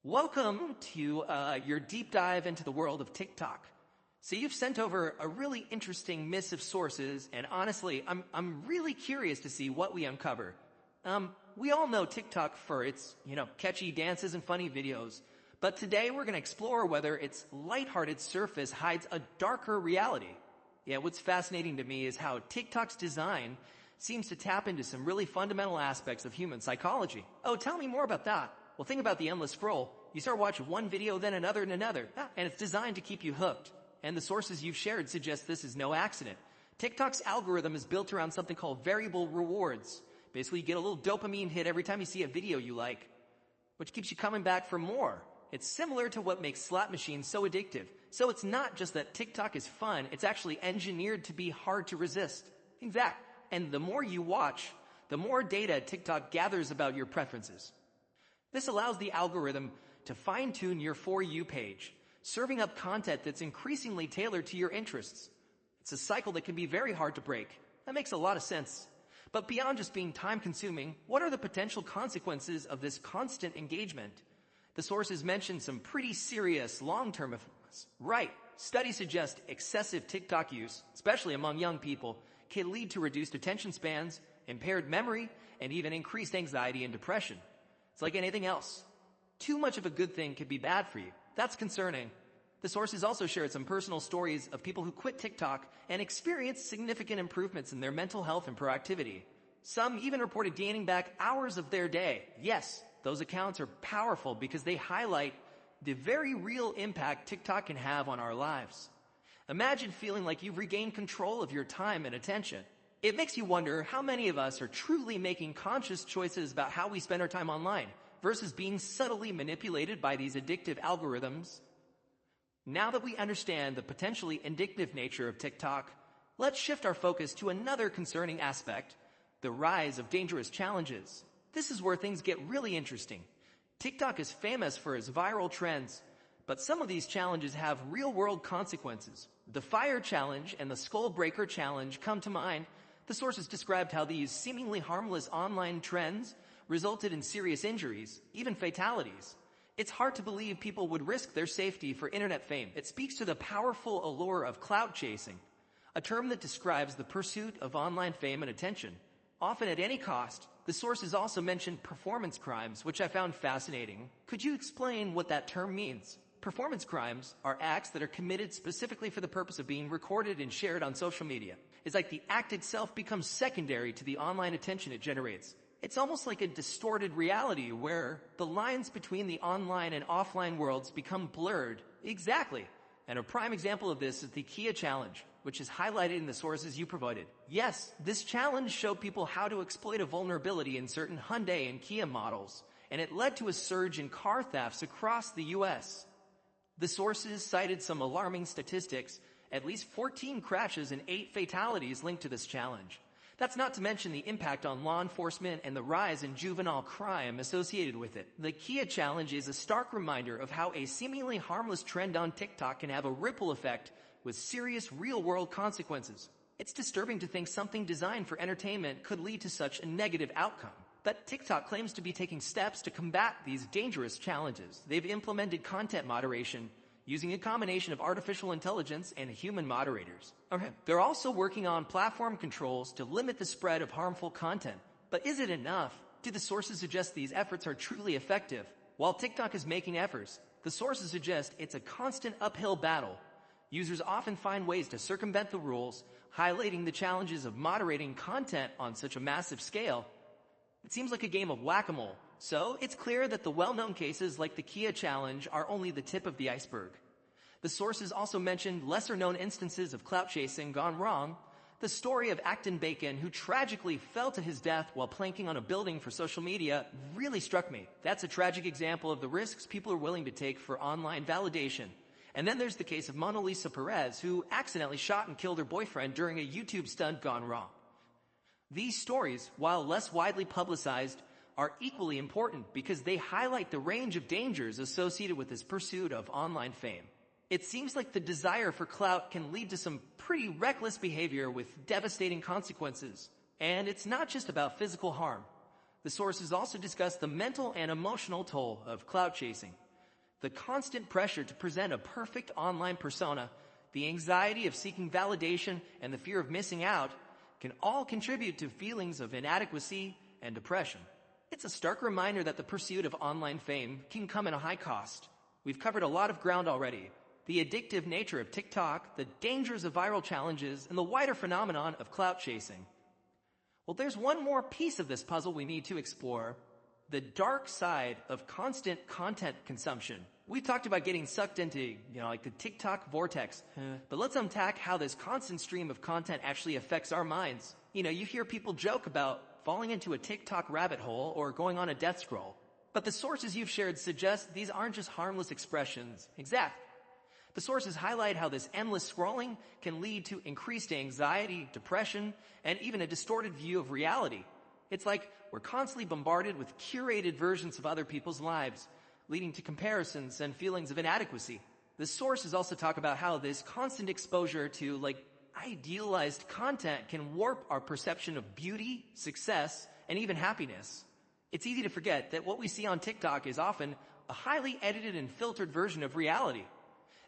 Welcome to your deep dive into the world of TikTok. So you've sent over a really interesting miss of sources, and honestly, I'm really curious to see what we uncover. We all know TikTok for its, catchy dances and funny videos, but today we're going to explore whether its lighthearted surface hides a darker reality. Yeah, what's fascinating to me is how TikTok's design seems to tap into some really fundamental aspects of human psychology. Oh, tell me more about that. Well, think about the endless scroll. You start watching one video, then another and another, and it's designed to keep you hooked. And the sources you've shared suggest this is no accident. TikTok's algorithm is built around something called variable rewards. Basically, you get a little dopamine hit every time you see a video you like, which keeps you coming back for more. It's similar to what makes slot machines so addictive. So it's not just that TikTok is fun, it's actually engineered to be hard to resist. In fact, and the more you watch, the more data TikTok gathers about your preferences. This allows the algorithm to fine-tune your For You page, serving up content that's increasingly tailored to your interests. It's a cycle that can be very hard to break. That makes a lot of sense. But beyond just being time-consuming, what are the potential consequences of this constant engagement? The sources mention some pretty serious long-term effects. Right. Studies suggest excessive TikTok use, especially among young people, can lead to reduced attention spans, impaired memory, and even increased anxiety and depression. It's like anything else. Too much of a good thing could be bad for you. That's concerning. The sources also shared some personal stories of people who quit TikTok and experienced significant improvements in their mental health and proactivity. Some even reported gaining back hours of their day. Yes, those accounts are powerful because they highlight the very real impact TikTok can have on our lives. Imagine feeling like you've regained control of your time and attention. It makes you wonder how many of us are truly making conscious choices about how we spend our time online versus being subtly manipulated by these addictive algorithms. Now that we understand the potentially addictive nature of TikTok, let's shift our focus to another concerning aspect, the rise of dangerous challenges. This is where things get really interesting. TikTok is famous for its viral trends, but some of these challenges have real-world consequences. The Fire Challenge and the Skull Breaker Challenge come to mind. The sources described how these seemingly harmless online trends resulted in serious injuries, even fatalities. It's hard to believe people would risk their safety for internet fame. It speaks to the powerful allure of clout chasing, a term that describes the pursuit of online fame and attention, often at any cost. The sources also mentioned performance crimes, which I found fascinating. Could you explain what that term means? Performance crimes are acts that are committed specifically for the purpose of being recorded and shared on social media. It's like the act itself becomes secondary to the online attention it generates. It's almost like a distorted reality where the lines between the online and offline worlds become blurred. Exactly. And a prime example of this is the Kia Challenge, which is highlighted in the sources you provided. Yes, this challenge showed people how to exploit a vulnerability in certain Hyundai and Kia models, and it led to a surge in car thefts across the U.S. The sources cited some alarming statistics, at least 14 crashes and 8 fatalities linked to this challenge. That's not to mention the impact on law enforcement and the rise in juvenile crime associated with it. The Kia Challenge is a stark reminder of how a seemingly harmless trend on TikTok can have a ripple effect with serious real-world consequences. It's disturbing to think something designed for entertainment could lead to such a negative outcome. But TikTok claims to be taking steps to combat these dangerous challenges. They've implemented content moderation using a combination of artificial intelligence and human moderators. They're also working on platform controls to limit the spread of harmful content. But is it enough? Do the sources suggest these efforts are truly effective? While TikTok is making efforts, the sources suggest it's a constant uphill battle. Users often find ways to circumvent the rules, highlighting the challenges of moderating content on such a massive scale. It seems like a game of whack-a-mole. So, it's clear that the well-known cases like the Kia Challenge are only the tip of the iceberg. The sources also mentioned lesser-known instances of clout chasing gone wrong. The story of Acton Bacon, who tragically fell to his death while planking on a building for social media, really struck me. That's a tragic example of the risks people are willing to take for online validation. And then there's the case of Mona Lisa Perez, who accidentally shot and killed her boyfriend during a YouTube stunt gone wrong. These stories, while less widely publicized, are equally important because they highlight the range of dangers associated with this pursuit of online fame. It seems like the desire for clout can lead to some pretty reckless behavior with devastating consequences. And it's not just about physical harm. The sources also discuss the mental and emotional toll of clout chasing. The constant pressure to present a perfect online persona, the anxiety of seeking validation, and the fear of missing out can all contribute to feelings of inadequacy and depression. It's a stark reminder that the pursuit of online fame can come at a high cost. We've covered a lot of ground already. The addictive nature of TikTok, the dangers of viral challenges, and the wider phenomenon of clout chasing. Well, there's one more piece of this puzzle we need to explore: the dark side of constant content consumption. We talked about getting sucked into, like the TikTok vortex, but let's unpack how this constant stream of content actually affects our minds. You hear people joke about falling into a TikTok rabbit hole or going on a death scroll, but the sources you've shared suggest these aren't just harmless expressions. Exactly. The sources highlight how this endless scrolling can lead to increased anxiety, depression, and even a distorted view of reality. It's like we're constantly bombarded with curated versions of other people's lives, leading to comparisons and feelings of inadequacy. The sources also talk about how this constant exposure to idealized content can warp our perception of beauty, success, and even happiness. It's easy to forget that what we see on TikTok is often a highly edited and filtered version of reality.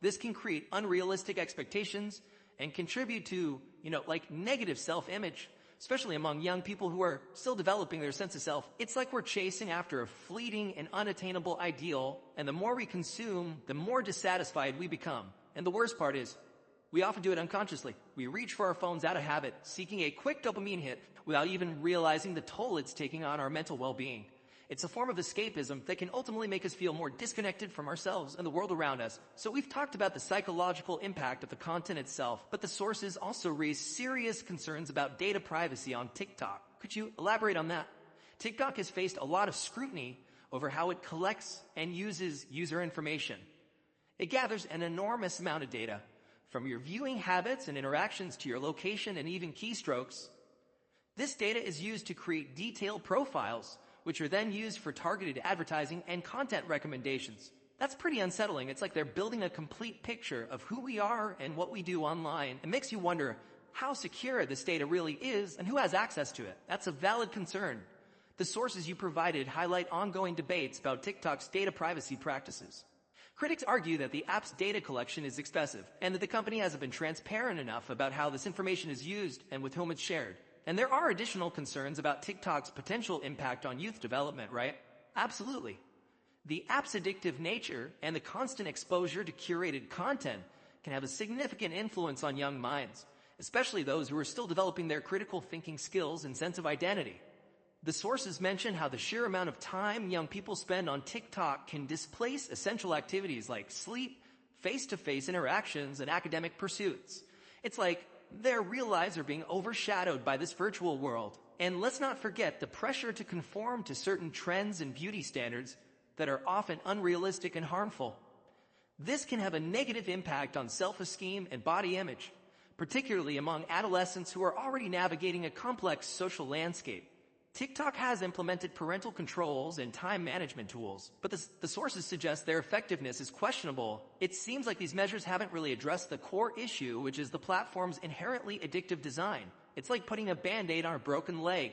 This can create unrealistic expectations and contribute to, negative self-image, especially among young people who are still developing their sense of self. It's like we're chasing after a fleeting and unattainable ideal, and the more we consume, the more dissatisfied we become. And the worst part is, we often do it unconsciously. We reach for our phones out of habit, seeking a quick dopamine hit without even realizing the toll it's taking on our mental well-being. It's a form of escapism that can ultimately make us feel more disconnected from ourselves and the world around us. So we've talked about the psychological impact of the content itself, but the sources also raise serious concerns about data privacy on TikTok. Could you elaborate on that? TikTok has faced a lot of scrutiny over how it collects and uses user information. It gathers an enormous amount of data, from your viewing habits and interactions to your location and even keystrokes. This data is used to create detailed profiles, which are then used for targeted advertising and content recommendations. That's pretty unsettling. It's like they're building a complete picture of who we are and what we do online. It makes you wonder how secure this data really is and who has access to it. That's a valid concern. The sources you provided highlight ongoing debates about TikTok's data privacy practices. Critics argue that the app's data collection is excessive and that the company hasn't been transparent enough about how this information is used and with whom it's shared. And there are additional concerns about TikTok's potential impact on youth development, right? Absolutely. The app's addictive nature and the constant exposure to curated content can have a significant influence on young minds, especially those who are still developing their critical thinking skills and sense of identity. The sources mention how the sheer amount of time young people spend on TikTok can displace essential activities like sleep, face-to-face interactions, and academic pursuits. It's like their real lives are being overshadowed by this virtual world. And let's not forget the pressure to conform to certain trends and beauty standards that are often unrealistic and harmful. This can have a negative impact on self-esteem and body image, particularly among adolescents who are already navigating a complex social landscape. TikTok has implemented parental controls and time management tools, but the sources suggest their effectiveness is questionable. It seems like these measures haven't really addressed the core issue, which is the platform's inherently addictive design. It's like putting a Band-Aid on a broken leg.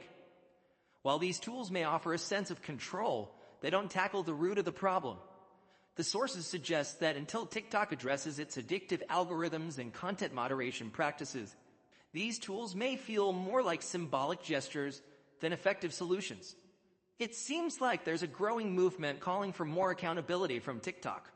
While these tools may offer a sense of control, they don't tackle the root of the problem. The sources suggest that until TikTok addresses its addictive algorithms and content moderation practices, these tools may feel more like symbolic gestures than effective solutions. It seems like there's a growing movement calling for more accountability from TikTok.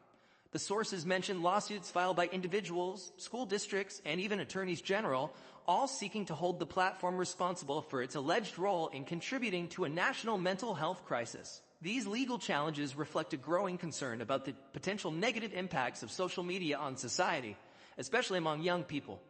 The sources mention lawsuits filed by individuals, school districts, and even attorneys general, all seeking to hold the platform responsible for its alleged role in contributing to a national mental health crisis. These legal challenges reflect a growing concern about the potential negative impacts of social media on society, especially among young people.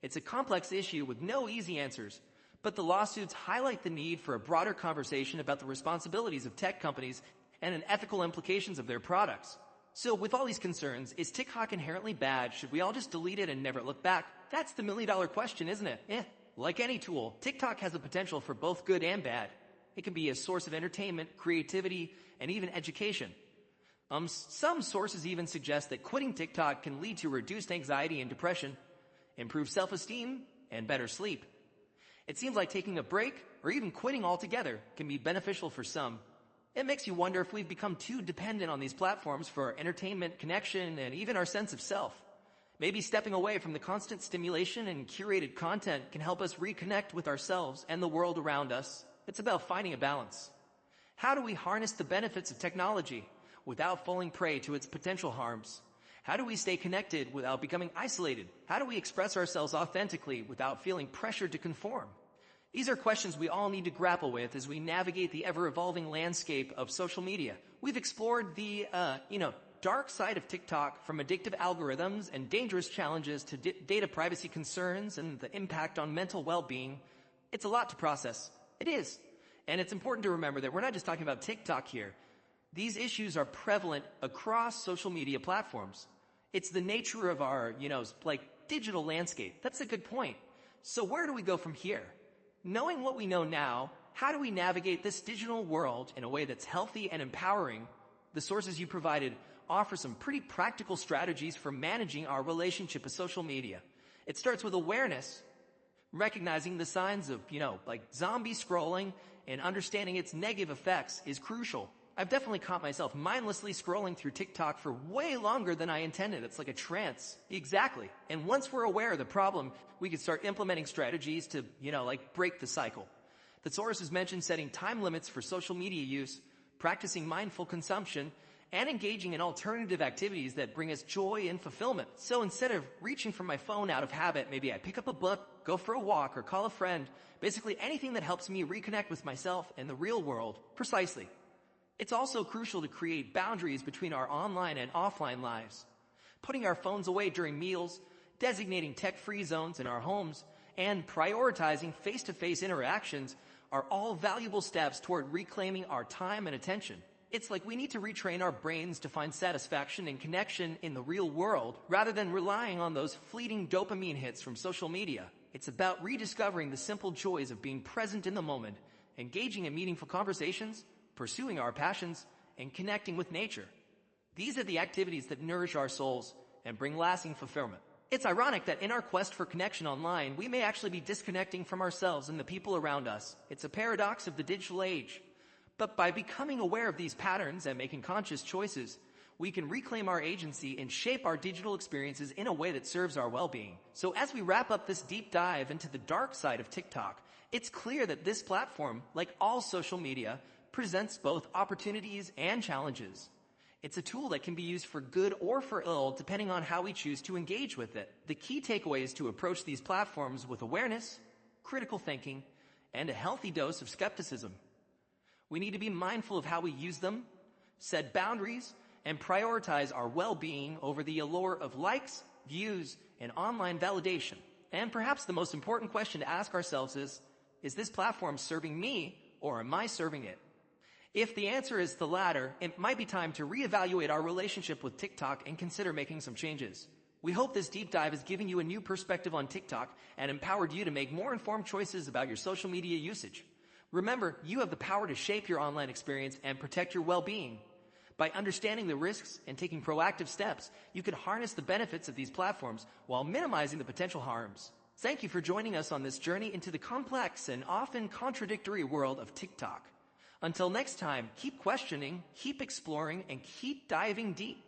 It's a complex issue with no easy answers, but the lawsuits highlight the need for a broader conversation about the responsibilities of tech companies and the ethical implications of their products. So with all these concerns, is TikTok inherently bad? Should we all just delete it and never look back? That's the million-dollar question, isn't it? Like any tool, TikTok has the potential for both good and bad. It can be a source of entertainment, creativity, and even education. Some sources even suggest that quitting TikTok can lead to reduced anxiety and depression, improved self-esteem, and better sleep. It seems like taking a break or even quitting altogether can be beneficial for some. It makes you wonder if we've become too dependent on these platforms for entertainment, connection, and even our sense of self. Maybe stepping away from the constant stimulation and curated content can help us reconnect with ourselves and the world around us. It's about finding a balance. How do we harness the benefits of technology without falling prey to its potential harms? How do we stay connected without becoming isolated? How do we express ourselves authentically without feeling pressured to conform? These are questions we all need to grapple with as we navigate the ever-evolving landscape of social media. We've explored the, dark side of TikTok, from addictive algorithms and dangerous challenges to data privacy concerns and the impact on mental well-being. It's a lot to process. It is. And it's important to remember that we're not just talking about TikTok here. These issues are prevalent across social media platforms. It's the nature of our, digital landscape. That's a good point. So where do we go from here? Knowing what we know now, how do we navigate this digital world in a way that's healthy and empowering? The sources you provided offer some pretty practical strategies for managing our relationship with social media. It starts with awareness, recognizing the signs of, zombie scrolling, and understanding its negative effects is crucial. I've definitely caught myself mindlessly scrolling through TikTok for way longer than I intended. It's like a trance. Exactly. And once we're aware of the problem, we can start implementing strategies to, break the cycle. The sources mentioned setting time limits for social media use, practicing mindful consumption, and engaging in alternative activities that bring us joy and fulfillment. So instead of reaching for my phone out of habit, maybe I pick up a book, go for a walk, or call a friend. Basically anything that helps me reconnect with myself and the real world. Precisely. It's also crucial to create boundaries between our online and offline lives. Putting our phones away during meals, designating tech-free zones in our homes, and prioritizing face-to-face interactions are all valuable steps toward reclaiming our time and attention. It's like we need to retrain our brains to find satisfaction and connection in the real world rather than relying on those fleeting dopamine hits from social media. It's about rediscovering the simple joys of being present in the moment, engaging in meaningful conversations, pursuing our passions, and connecting with nature. These are the activities that nourish our souls and bring lasting fulfillment. It's ironic that in our quest for connection online, we may actually be disconnecting from ourselves and the people around us. It's a paradox of the digital age. But by becoming aware of these patterns and making conscious choices, we can reclaim our agency and shape our digital experiences in a way that serves our well-being. So as we wrap up this deep dive into the dark side of TikTok, it's clear that this platform, like all social media, presents both opportunities and challenges. It's a tool that can be used for good or for ill, depending on how we choose to engage with it. The key takeaway is to approach these platforms with awareness, critical thinking, and a healthy dose of skepticism. We need to be mindful of how we use them, set boundaries, and prioritize our well-being over the allure of likes, views, and online validation. And perhaps the most important question to ask ourselves is this platform serving me, or am I serving it? If the answer is the latter, it might be time to reevaluate our relationship with TikTok and consider making some changes. We hope this deep dive has given you a new perspective on TikTok and empowered you to make more informed choices about your social media usage. Remember, you have the power to shape your online experience and protect your well-being. By understanding the risks and taking proactive steps, you can harness the benefits of these platforms while minimizing the potential harms. Thank you for joining us on this journey into the complex and often contradictory world of TikTok. Until next time, keep questioning, keep exploring, and keep diving deep.